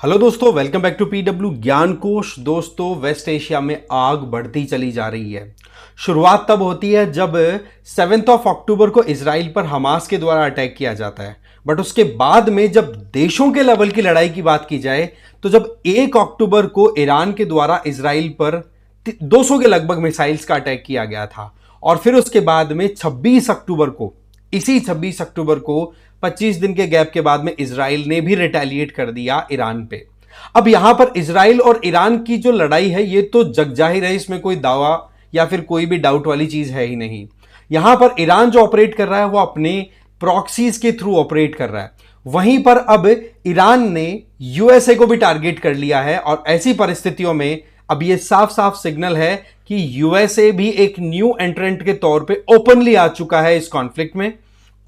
Hello दोस्तों, welcome back to PW ज्ञान कोश। दोस्तों, वेस्ट एशिया में आग बढ़ती चली जा रही है। शुरुआत तब होती है जब 7 अक्टूबर को इसराइल पर हमास के द्वारा अटैक किया जाता है। बट उसके बाद में जब देशों के लेवल की लड़ाई की बात की जाए तो जब 1 अक्टूबर को ईरान के द्वारा इसराइल पर 200 के लगभग मिसाइल्स का अटैक किया गया था, और फिर उसके बाद में 26 अक्टूबर को, इसी 26 अक्टूबर को 25 दिन के गैप के बाद में इसराइल ने भी रिटेलिएट कर दिया ईरान पे। अब यहां पर इसराइल और ईरान की जो लड़ाई है ये तो जग जाहिर है, इसमें कोई दावा या फिर कोई भी डाउट वाली चीज है ही नहीं। यहां पर ईरान जो ऑपरेट कर रहा है वो अपने प्रॉक्सीज के थ्रू ऑपरेट कर रहा है। वहीं पर अब ईरान ने यूएसए को भी टारगेट कर लिया है, और ऐसी परिस्थितियों में अब ये साफ साफ सिग्नल है कि यूएसए भी एक न्यू एंट्रेंट के तौर पे ओपनली आ चुका है इस कॉन्फ्लिक्ट में।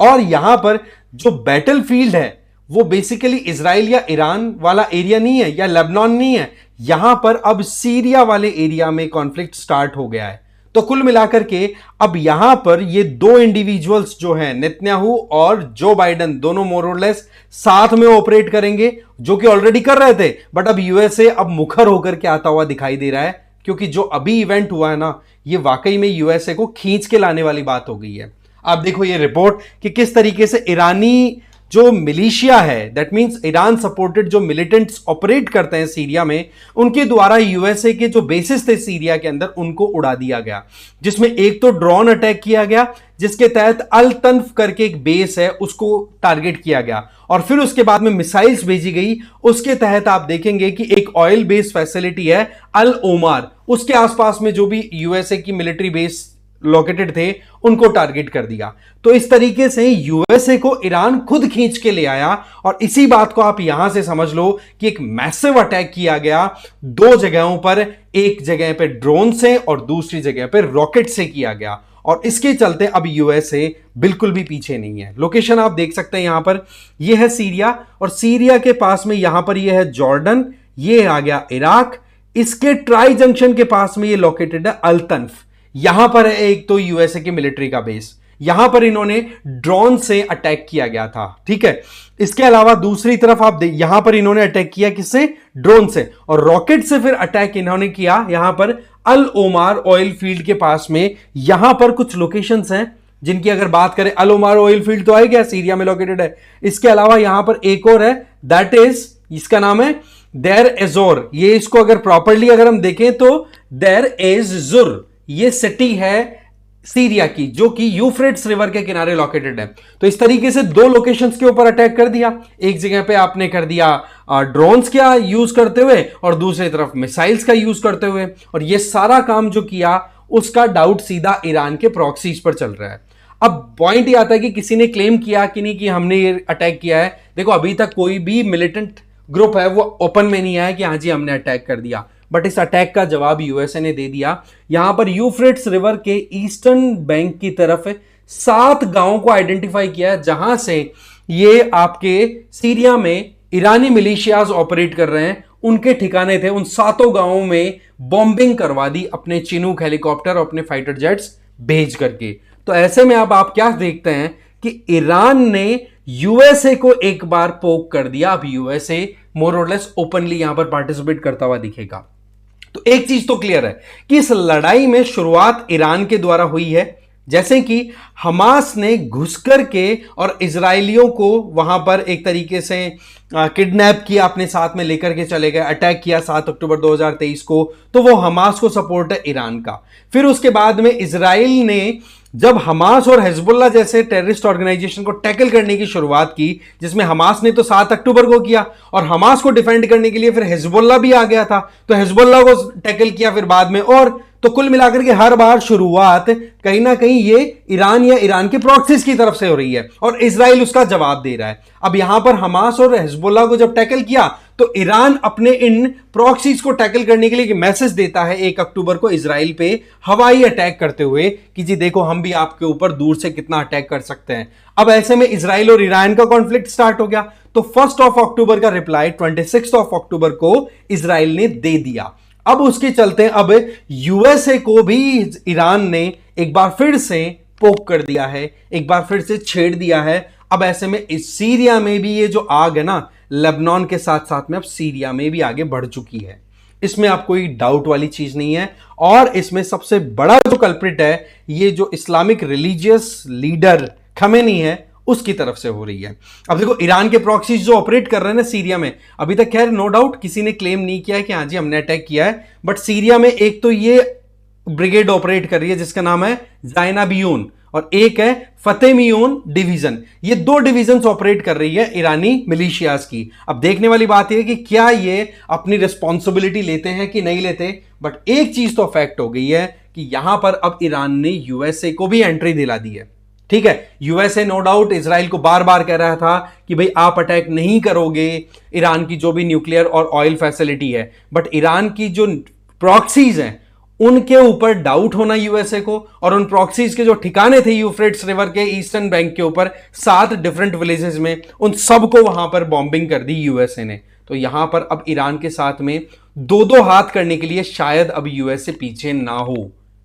और यहां पर जो बैटलफील्ड है वो बेसिकली इजराइल या ईरान वाला एरिया नहीं है या लेबनान नहीं है, यहां पर अब सीरिया वाले एरिया में कॉन्फ्लिक्ट स्टार्ट हो गया है। तो कुल मिलाकर के अब यहां पर ये दो इंडिविजुअल्स जो हैं, नेतन्याहू और जो बाइडेन, दोनों मोर और लेस साथ में ऑपरेट करेंगे, जो कि ऑलरेडी कर रहे थे। बट अब यूएसए अब मुखर होकर के आता हुआ दिखाई दे रहा है, क्योंकि जो अभी इवेंट हुआ है ना, ये वाकई में यूएसए को खींच के लाने वाली बात हो गई है। आप देखो ये रिपोर्ट कि किस तरीके से ईरानी जो मिलिशिया है, दैट मींस ईरान सपोर्टेड जो मिलिटेंट्स ऑपरेट करते हैं सीरिया में, उनके द्वारा यूएसए के जो बेसिस थे सीरिया के अंदर, उनको उड़ा दिया गया। जिसमें एक तो ड्रोन अटैक किया गया, जिसके तहत अल तन्फ करके एक बेस है उसको टारगेट किया गया, और फिर उसके बाद में मिसाइल्स भेजी गई। उसके तहत आप देखेंगे कि एक ऑयल बेस फैसिलिटी है अल ओमार, उसके आसपास में जो भी यूएसए की मिलिट्री बेस लोकेटेड थे उनको टारगेट कर दिया। तो इस तरीके से यूएसए को ईरान खुद खींच के ले आया, और इसी बात को आप यहां से समझ लो कि एक मैसिव अटैक किया गया दो जगहों पर। एक जगह पे ड्रोन से और दूसरी जगह पे रॉकेट से किया गया, और इसके चलते अब यूएसए बिल्कुल भी पीछे नहीं है। लोकेशन आप देख सकते हैं, यहां पर यह है सीरिया, और सीरिया के पास में यहां पर यह है जॉर्डन, यह आ गया इराक। इसके ट्राई जंक्शन के पास में यह लोकेटेड है अल तन्फ। यहां पर है एक तो यूएसए की मिलिट्री का बेस, यहां पर इन्होंने ड्रोन से अटैक किया गया था, ठीक है। इसके अलावा दूसरी तरफ आप यहां पर इन्होंने अटैक किया किससे? ड्रोन से, और रॉकेट से फिर अटैक इन्होंने किया यहां पर अल ओमार ऑयल फील्ड के पास में। यहां पर कुछ लोकेशंस हैं जिनकी अगर बात करें, अल ओमार ऑयल फील्ड तो आएगा, सीरिया में लोकेटेड है। इसके अलावा यहां पर एक और है, दैट इज, इसका नाम है देर एजोर। ये इसको अगर प्रॉपरली अगर हम देखें तो देर एज जुर, ये सिटी है सीरिया की, जो कि यूफ्रेट्स रिवर के किनारे लोकेटेड है। तो इस तरीके से दो लोकेशंस के ऊपर अटैक कर दिया। एक जगह पे आपने कर दिया ड्रोन्स का यूज करते हुए, और दूसरी तरफ मिसाइल्स का यूज करते हुए, और ये सारा काम जो किया उसका डाउट सीधा ईरान के प्रॉक्सीज पर चल रहा है। अब पॉइंट ये आता है कि किसी ने क्लेम किया कि नहीं कि हमने ये अटैक किया है। देखो, अभी तक कोई भी मिलिटेंट ग्रुप है वो ओपन में नहीं आया कि हाँ जी हमने अटैक कर दिया, बट इस अटैक का जवाब यूएसए ने दे दिया। यहां पर यूफ्रेट्स रिवर के ईस्टर्न बैंक की तरफ 7 गांवों को आइडेंटिफाई किया जहां से ये आपके सीरिया में ईरानी मिलिशियाज ऑपरेट कर रहे हैं, उनके ठिकाने थे। उन 7 गांवों में बॉम्बिंग करवा दी अपने चिनूक हेलीकॉप्टर और अपने फाइटर जेट्स भेज करके। तो ऐसे में अब आप क्या देखते हैं कि ईरान ने यूएसए को एक बार पोक कर दिया। अब यूएसए मोर और लेस ओपनली यहां पर पार्टिसिपेट करता हुआ दिखेगा। तो एक चीज तो क्लियर है कि इस लड़ाई में शुरुआत ईरान के द्वारा हुई है, जैसे कि हमास ने घुस करके और इजरायलियों को वहां पर एक तरीके से किडनैप किया, अपने साथ में लेकर के चले गए, अटैक किया 7 अक्टूबर 2023 को। तो वो हमास को सपोर्ट है ईरान का। फिर उसके बाद में इजराइल ने जब हमास और हिजबुल्लाह जैसे टेररिस्ट ऑर्गेनाइजेशन को टैकल करने की शुरुआत की, जिसमें हमास ने तो 7 अक्टूबर को किया, और हमास को डिफेंड करने के लिए फिर हिजबुल्लाह भी आ गया था, तो हिजबुल्लाह को टैकल किया फिर बाद में। और तो कुल मिलाकर के हर बार शुरुआत कहीं ना कहीं ये ईरान या ईरान के प्रॉक्सीज की तरफ से हो रही है, और इजराइल उसका जवाब दे रहा है। अब यहां पर हमास और हिजबुल्लाह को जब टैकल किया तो ईरान अपने इन प्रॉक्सीज को टैकल करने के लिए एक मैसेज देता है 1 अक्टूबर को इजराइल पे हवाई अटैक करते हुए कि जी देखो हम भी आपके ऊपर दूर से कितना अटैक कर सकते हैं। अब ऐसे में इजराइल और ईरान का कॉन्फ्लिक्ट स्टार्ट हो गया। तो 1 अक्टूबर का रिप्लाई 26 अक्टूबर को इजराइल ने दे दिया। अब उसके चलते अब यूएसए को भी ईरान ने एक बार फिर से पोक कर दिया है, एक बार फिर से छेड़ दिया है। अब ऐसे में इस सीरिया में भी ये जो आग है ना, लेबनान के साथ साथ में अब सीरिया में भी आगे बढ़ चुकी है। इसमें आप कोई डाउट वाली चीज नहीं है। और इसमें सबसे बड़ा जो कल्प्रिट है, ये जो इस्लामिक रिलीजियस लीडर खमेनी है, उसकी तरफ से हो रही है। अब देखो, ईरान के प्रॉक्सीज जो ऑपरेट कर रहे हैं ना सीरिया में, अभी तक खैर नो डाउट किसी ने क्लेम नहीं किया है कि हाँ जी हमने अटैक किया है, बट सीरिया में एक तो ये ब्रिगेड ऑपरेट कर रही है जिसका नाम है जाइनाबियून, और एक है फतेमियोन डिवीजन। ये दो डिवीजन ऑपरेट कर रही है ईरानी मिलिशियाज की। अब देखने वाली बात यह है कि क्या ये अपनी रिस्पॉन्सिबिलिटी लेते हैं कि नहीं लेते। बट एक चीज तो फैक्ट हो गई है कि यहां पर अब ईरान ने यूएसए को भी एंट्री दिला दी है। ठीक है, यूएसए नो डाउट इजराइल को बार बार कह रहा था कि भाई आप अटैक नहीं करोगे ईरान की जो भी न्यूक्लियर और ऑयल फैसिलिटी है, बट ईरान की जो प्रॉक्सीज हैं उनके ऊपर डाउट होना यूएसए को, और उन प्रॉक्सीज के जो ठिकाने थे यूफ्रेट्स रिवर के ईस्टर्न बैंक के ऊपर 7 डिफरेंट विलेजेस में, उन सबको वहां पर बॉम्बिंग कर दी यूएसए ने। तो यहां पर अब ईरान के साथ में दो दो हाथ करने के लिए शायद अब यूएसए पीछे ना हो।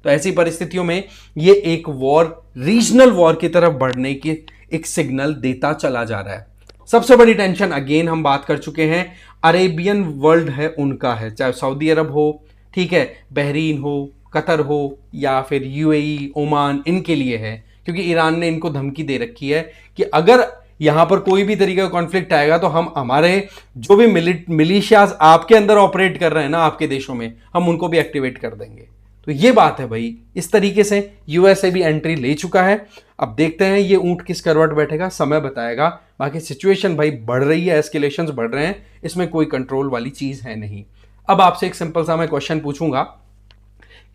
तो ऐसी परिस्थितियों में ये एक वॉर, रीजनल वॉर की तरफ बढ़ने की एक सिग्नल देता चला जा रहा है। सबसे बड़ी टेंशन अगेन हम बात कर चुके हैं, अरेबियन वर्ल्ड है उनका है, चाहे सऊदी अरब हो, ठीक है, बहरीन हो, कतर हो, या फिर यूएई, ओमान, इनके लिए है। क्योंकि ईरान ने इनको धमकी दे रखी है कि अगर यहां पर कोई भी तरीके का कॉन्फ्लिक्ट आएगा तो हम हमारे जो भी मिलिशियाज आपके अंदर ऑपरेट कर रहे हैं ना आपके देशों में, हम उनको भी एक्टिवेट कर देंगे। तो ये बात है भाई, इस तरीके से यूएसए भी एंट्री ले चुका है। अब देखते हैं ये ऊंट किस करवट बैठेगा, समय बताएगा। बाकी सिचुएशन भाई बढ़ रही है, एस्केलेशंस बढ़ रहे हैं, इसमें कोई कंट्रोल वाली चीज है नहीं। अब आपसे एक सिंपल सा मैं क्वेश्चन पूछूंगा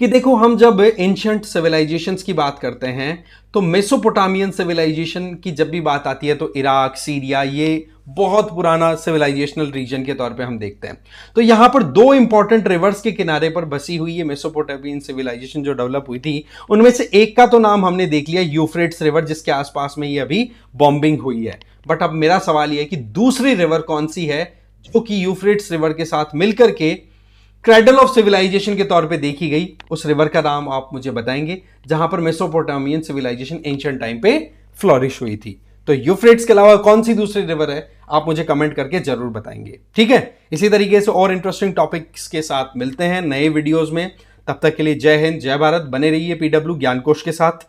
कि देखो, हम जब एंशिएंट सिविलाइजेशंस की बात करते हैं तो मेसोपोटामियन सिविलाइजेशन की जब भी बात आती है तो इराक, सीरिया, ये बहुत पुराना सिविलाइजेशनल रीजन के तौर पे हम देखते हैं। तो यहां पर दो इंपॉर्टेंट रिवर्स के किनारे पर बसी हुई ये मेसोपोटामियन सिविलाइजेशन जो डेवलप हुई थी, उनमें से एक का तो नाम हमने देख लिया, यूफ्रेट्स रिवर, जिसके आसपास में ये अभी बॉम्बिंग हुई है। बट अब मेरा सवाल यह है कि दूसरी रिवर कौन सी है जो कि यूफ्रेट्स रिवर के साथ मिलकर के क्रैडल ऑफ सिविलाइजेशन के तौर पे देखी गई। उस रिवर का नाम आप मुझे बताएंगे जहां पर मेसोपोटामियन सिविलाइजेशन एंशिएंट टाइम पे फ्लोरिश हुई थी। तो यूफ्रेट्स के अलावा कौन सी दूसरी रिवर है, आप मुझे कमेंट करके जरूर बताएंगे। ठीक है, इसी तरीके से और इंटरेस्टिंग टॉपिक्स के साथ मिलते हैं नए वीडियोस में। तब तक के लिए जय हिंद, जय भारत। बने रहिए पीडब्ल्यू ज्ञानकोश के साथ।